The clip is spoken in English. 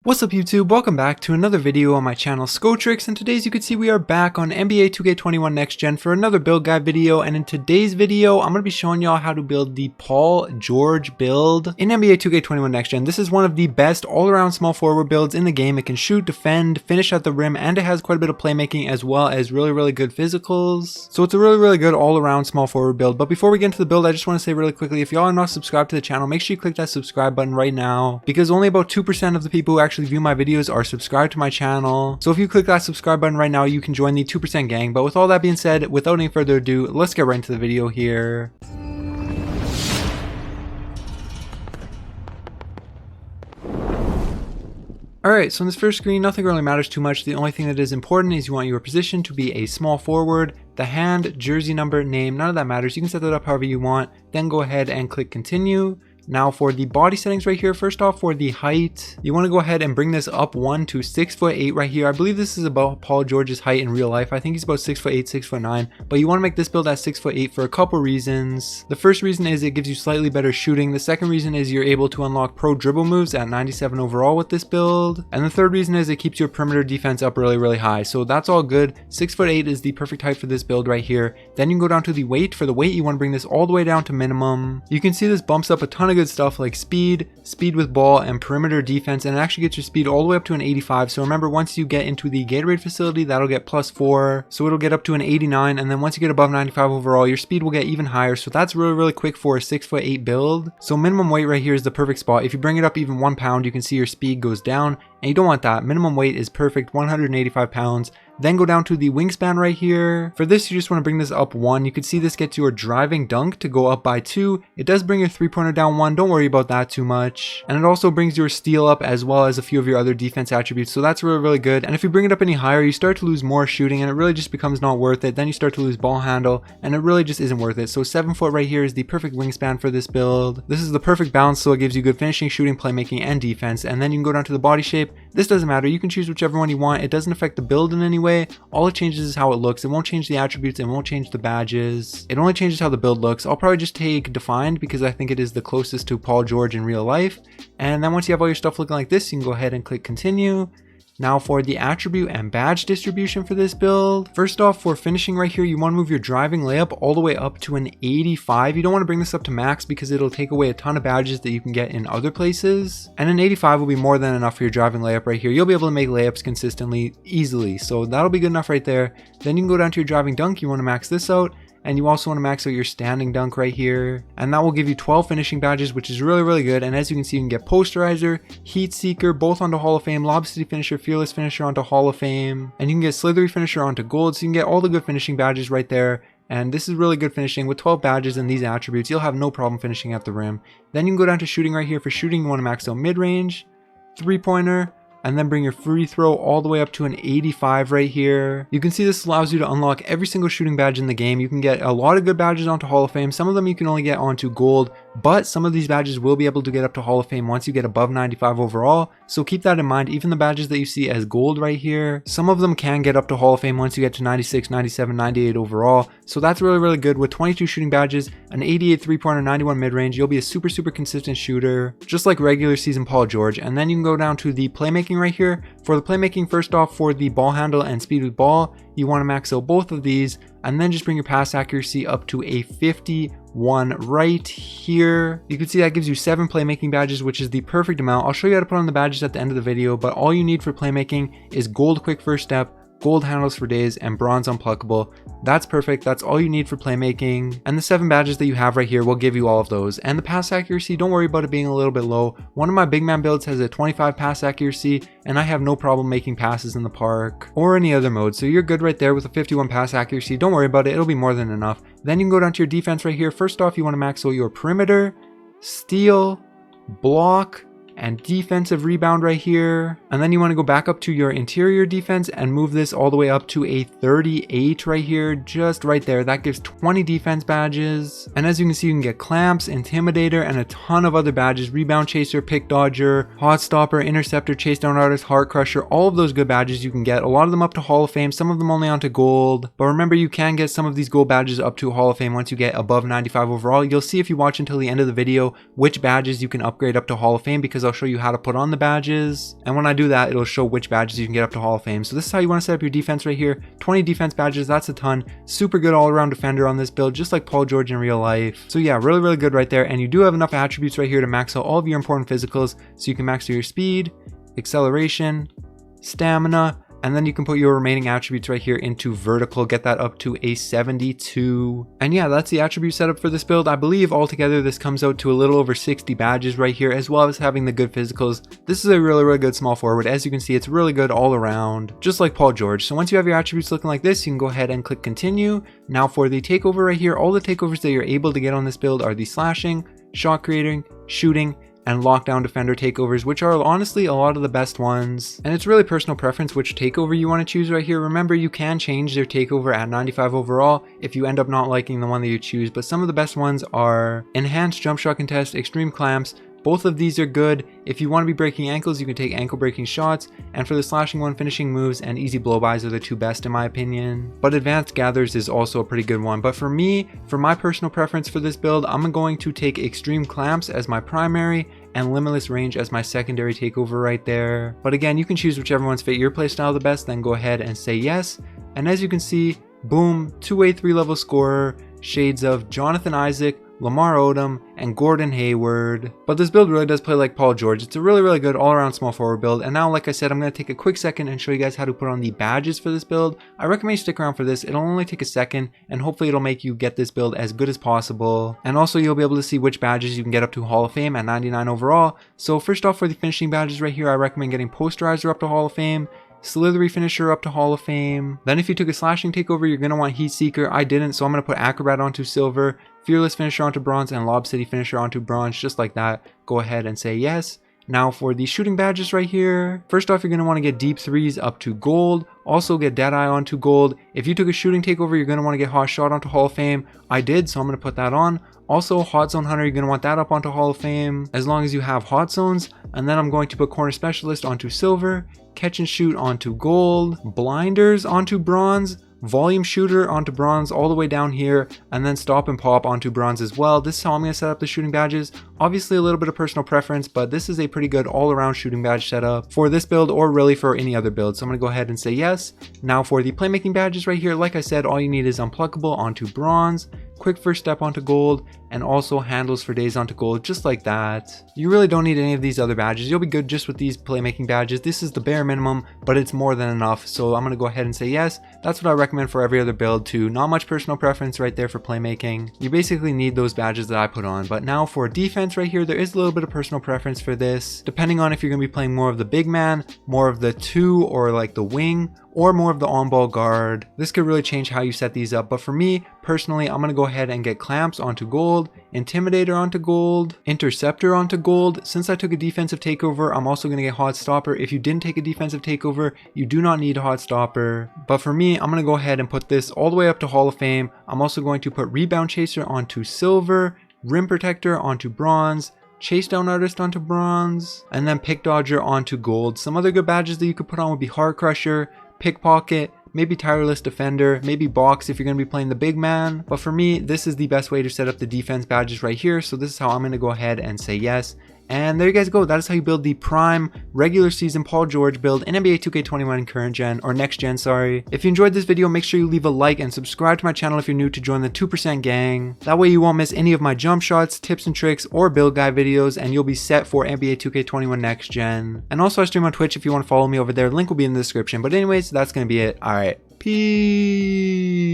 What's up YouTube, welcome back to another video on my channel Skotrix, and today as you can see we are back on NBA 2K21 Next Gen for another build guide video. And in today's video I'm going to be showing y'all how to build the Paul George build in NBA 2K21 Next Gen. This is one of the best all-around small forward builds in the game. It can shoot, defend, finish at the rim, and it has quite a bit of playmaking as well as really good physicals. So it's a really good all-around small forward build. But before we get into the build, I just want to say really quickly, if y'all are not subscribed to the channel, make sure you click that subscribe button right now, because only about 2% of the people who actually view my videos are subscribed to my channel. So if you click that subscribe button right now, you can join the 2% gang. But with all that being said, without any further ado, let's get right into the video here. Alright, so in this first screen, nothing really matters too much. The only thing that is important is you want your position to be a small forward. The hand, jersey number, name, none of that matters. You can set that up however you want. Then go ahead and click continue. Now for the body settings right here, first off for the height, you want to go ahead and bring this up 1 to 6'8" right here. I believe this is about Paul George's height in real life. I think he's about 6'8", 6'9", but you want to make this build at 6'8" for a couple reasons. The first reason is it gives you slightly better shooting. The second reason is you're able to unlock pro dribble moves at 97 overall with this build. And the third reason is it keeps your perimeter defense up really high. So that's all good. 6'8" is the perfect height for this build right here. Then you can go down to the weight. For the weight, you want to bring this all the way down to minimum. You can see this bumps up a ton of good stuff like speed with ball, and perimeter defense, and it actually gets your speed all the way up to an 85. So remember, once you get into the Gatorade facility, that'll get +4, so it'll get up to an 89, and then once you get above 95 overall, your speed will get even higher. So that's really quick for a 6'8" build. So minimum weight right here is the perfect spot. If you bring it up even 1 pound, you can see your speed goes down, and you don't want that. Minimum weight is perfect, 185 pounds. Then go down to the wingspan right here. For this, you just want to bring this up 1. You can see this gets your driving dunk to go up by 2. It does bring your 3-pointer down 1. Don't worry about that too much. And it also brings your steal up as well as a few of your other defense attributes. So that's really good. And if you bring it up any higher, you start to lose more shooting, and it really just becomes not worth it. Then you start to lose ball handle, and it really just isn't worth it. So 7 foot right here is the perfect wingspan for this build. This is the perfect balance, so it gives you good finishing, shooting, playmaking, and defense. And then you can go down to the body shape. This doesn't matter. You can choose whichever one you want. It doesn't affect the build in any way. All it changes is how it looks. It won't change the attributes. It won't change the badges. It only changes how the build looks. I'll probably just take defined because I think it is the closest to Paul George in real life. And then once you have all your stuff looking like this, you can go ahead and click continue. Now for the attribute and badge distribution for this build. First off, for finishing right here, you want to move your driving layup all the way up to an 85. You don't want to bring this up to max because it'll take away a ton of badges that you can get in other places. And an 85 will be more than enough for your driving layup right here. You'll be able to make layups consistently, easily. So that'll be good enough right there. Then you can go down to your driving dunk. You want to max this out. And you also want to max out your standing dunk right here, and that will give you 12 finishing badges, which is really good. And as you can see, you can get posterizer, heat seeker, both onto Hall of Fame, lob city finisher, fearless finisher onto Hall of Fame, and you can get slithery finisher onto gold. So you can get all the good finishing badges right there. And this is really good finishing. With 12 badges and these attributes, you'll have no problem finishing at the rim. Then you can go down to shooting right here. For shooting, you want to max out mid-range, 3-pointer, and then bring your free throw all the way up to an 85 right here. You can see this allows you to unlock every single shooting badge in the game. You can get a lot of good badges onto Hall of Fame. Some of them you can only get onto gold, but some of these badges will be able to get up to Hall of Fame once you get above 95 overall. So keep that in mind. Even the badges that you see as gold right here, some of them can get up to Hall of Fame once you get to 96, 97, 98 overall. So that's really good. With 22 shooting badges, an 88 3-pointer, 91 mid-range, you'll be a super consistent shooter, just like regular season Paul George. And then you can go down to the playmaking right here. For the playmaking, first off, for the ball handle and speed with ball, you want to max out both of these, and then just bring your pass accuracy up to a 51 right here. You can see that gives you 7 playmaking badges, which is the perfect amount. I'll show you how to put on the badges at the end of the video, but all you need for playmaking is gold quick first step, gold handles for days, and bronze unpluckable. That's perfect. That's all you need for playmaking. And the 7 badges that you have right here will give you all of those. And the pass accuracy, don't worry about it being a little bit low. One of my big man builds has a 25 pass accuracy, and I have no problem making passes in the park or any other mode. So you're good right there with a 51 pass accuracy. Don't worry about it. It'll be more than enough. Then you can go down to your defense right here. First off, you want to max out your perimeter, steal, block, and defensive rebound right here. And then you want to go back up to your interior defense and move this all the way up to a 38 right here, just right there. That gives 20 defense badges. And as you can see, you can get clamps, intimidator, and a ton of other badges: rebound chaser, pick dodger, hot stopper, interceptor, chase down artist, heart crusher. All of those good badges you can get, a lot of them up to Hall of Fame, some of them only onto gold. But remember, you can get some of these gold badges up to Hall of Fame once you get above 95 overall. You'll see if you watch until the end of the video which badges you can upgrade up to Hall of Fame, because I'll show you how to put on the badges. And when I do that, it'll show which badges you can get up to Hall of Fame. So this is how you want to set up your defense right here. 20 defense badges, that's a ton. Super good all-around defender on this build, just like Paul George in real life. So yeah, really, really good right there. And you do have enough attributes right here to max out all of your important physicals. So you can max out your speed, acceleration, stamina, and then you can put your remaining attributes right here into vertical, get that up to a 72. And yeah, that's the attribute setup for this build. I believe altogether this comes out to a little over 60 badges right here, as well as having the good physicals. This is a really, really good small forward. As you can see, it's really good all around, just like Paul George. So once you have your attributes looking like this, you can go ahead and click continue. Now for the takeover right here, all the takeovers that you're able to get on this build are the slashing, shot creating, shooting, and lockdown defender takeovers, which are honestly a lot of the best ones. And it's really personal preference which takeover you want to choose right here. Remember, you can change their takeover at 95 overall if you end up not liking the one that you choose, but some of the best ones are enhanced jump shot contest, extreme clamps. Both of these are good. If you want to be breaking ankles, you can take ankle breaking shots, and for the slashing one, finishing moves and easy blow-bys are the two best in my opinion. But advanced gathers is also a pretty good one. But for me, for my personal preference for this build, I'm going to take extreme clamps as my primary and limitless range as my secondary takeover right there. But again, you can choose whichever ones fit your playstyle the best, then go ahead and say yes. And as you can see, boom, 2-way 3-level scorer, shades of Jonathan Isaac, Lamar Odom, and Gordon Hayward. But this build really does play like Paul George. It's a really, really good all-around small forward build. And now, like I said, I'm going to take a quick second and show you guys how to put on the badges for this build. I recommend you stick around for this. It'll only take a second, and hopefully it'll make you get this build as good as possible. And also, you'll be able to see which badges you can get up to Hall of Fame at 99 overall. So first off, for the finishing badges right here, I recommend getting Posterizer up to Hall of Fame, Slithery Finisher up to Hall of Fame. Then if you took a slashing takeover, you're going to want Heat Seeker. I didn't, so I'm going to put Acrobat onto Silver, Fearless Finisher onto Bronze, and Lob City Finisher onto Bronze, just like that. Go ahead and say yes. Now for the shooting badges right here, first off, you're going to want to get Deep Threes up to Gold. Also get Deadeye onto Gold. If you took a shooting takeover, you're going to want to get Hot Shot onto Hall of Fame. I did, so I'm going to put that on. Also, Hot Zone Hunter, you're going to want that up onto Hall of Fame, as long as you have Hot Zones. And then I'm going to put Corner Specialist onto Silver, Catch and Shoot onto Gold, Blinders onto Bronze, Volume Shooter onto Bronze all the way down here, and then Stop and Pop onto Bronze as well. This is how I'm going to set up the shooting badges. Obviously a little bit of personal preference, but this is a pretty good all-around shooting badge setup for this build, or really for any other build. So I'm going to go ahead and say yes. Now for the playmaking badges right here, like I said, all you need is Unpluckable onto Bronze, Quick First Step onto Gold, and also Handles for Days onto Gold, just like that. You really don't need any of these other badges. You'll be good just with these playmaking badges. This is the bare minimum, but it's more than enough. So I'm going to go ahead and say yes. That's what I recommend for every other build too. Not much personal preference right there for playmaking. You basically need those badges that I put on. But now for defense right here, there is a little bit of personal preference for this, depending on if you're going to be playing more of the big man, more of the 2 or like the wing, or more of the on-ball guard. This could really change how you set these up, but for me personally, I'm going to go ahead and get Clamps onto Gold, Intimidator onto Gold, Interceptor onto Gold. Since I took a defensive takeover, I'm also going to get Hot Stopper. If you didn't take a defensive takeover, you do not need Hot Stopper, but for me, I'm going to go ahead and put this all the way up to Hall of Fame. I'm also going to put Rebound Chaser onto Silver, Rim Protector onto Bronze, Chase Down Artist onto Bronze, and then Pick Dodger onto Gold. Some other good badges that you could put on would be Heart Crusher, Pickpocket, maybe Tireless Defender, maybe Box if you're going to be playing the big man. But for me, this is the best way to set up the defense badges right here. So this is how I'm going to go ahead and say yes. And there you guys go. That is how you build the prime regular season Paul George build in NBA 2K21 current gen, or next gen, sorry. If you enjoyed this video, make sure you leave a like and subscribe to my channel if you're new to join the 2% gang. That way you won't miss any of my jump shots, tips and tricks, or build guide videos, and you'll be set for NBA 2K21 next gen. And also I stream on Twitch if you want to follow me over there. Link will be in the description. But anyways, that's going to be it. Alright, peace.